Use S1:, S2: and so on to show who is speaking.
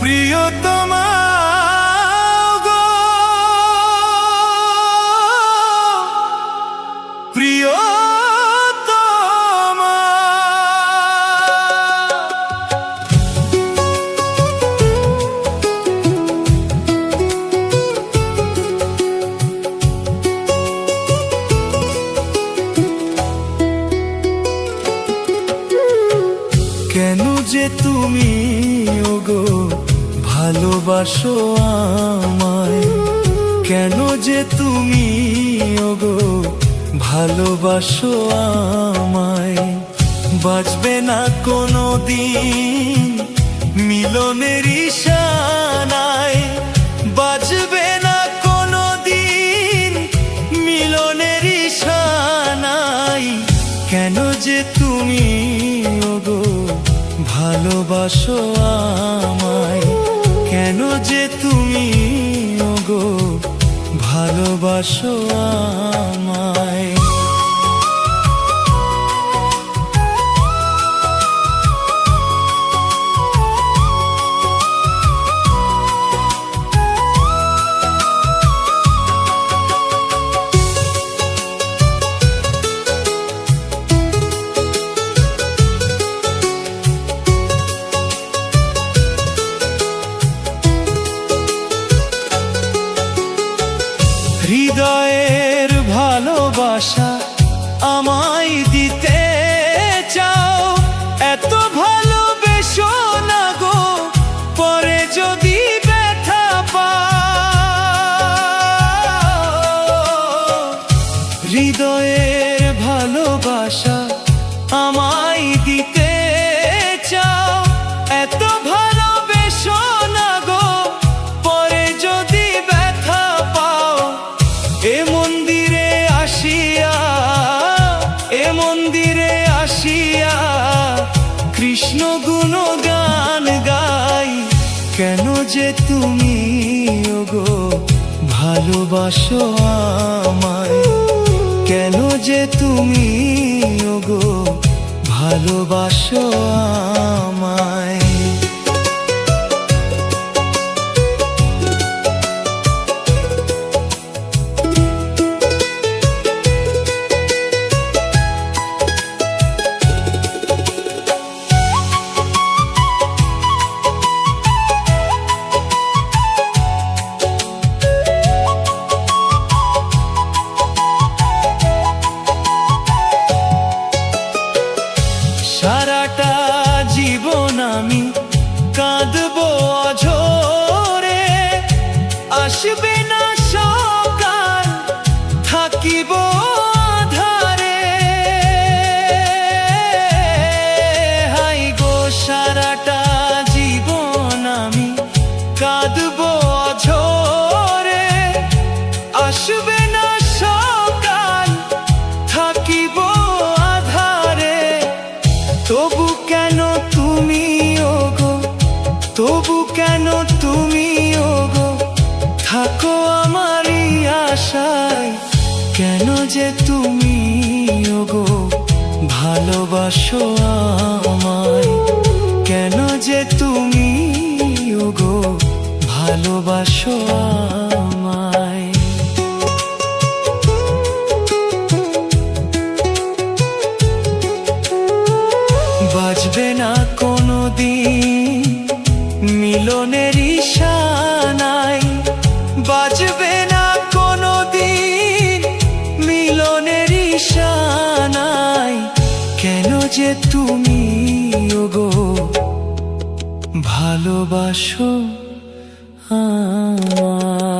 S1: প্রিয়তমা গো, প্রিয়তমা। কেন যে তুমি ওগো ভালোবাসো আমায়, কেন যে তুমি ওগো ভালোবাসো আমায়। বাঁচবে না কোনো দিন মিলনের ইশারায়, বাঁচবে না কোনো দিন মিলনের ইশারায়। কেন যে তুমি ওগো ভালোবাসো আমায়, কেন যে তুমি ওগো ভালোবাসো আমায়। হৃদয়ের ভালোবাসা আমায় দিতে চাও, এত ভালোবেসো না গো পরে যদি ব্যথা পাও। হৃদয়ের ভালোবাসা আমায় দিতে চাও, এত ভালোবেসো না গো পরে যদি ব্যথা পাও। এ মন্দিরে আসিয়া, এ মন্দিরে আসিয়া কৃষ্ণ গুণগান গাই। কেন যে তুমি ওগো ভালোবাসো আমায়, কেন যে তুমি ওগো ভালোবাসো আমায়। সারাটা জীবন আমি কাঁদবো অঝরে, আসবে না সকাল থাকিব আঁধারে। হাই গো সারাটা জীবন আমি কাঁদবো অঝরে, আসবে না সকাল থাকিব আঁধারে। তবু কেন তুমি ওগো, তবু কেন তুমি ওগো থাকো আমারই আশায়। কেন যে তুমি ওগো ভালোবাসো আমায়, কেন যে তুমি ওগো ভালোবাসো আমায়। বাঁচবে না কোনো দিন মিলনের ইশারায়, বাঁচবে না কোনো দিন মিলনের ইশারায়। কেন যে তুমি ওগো ভালোবাসো আমায়।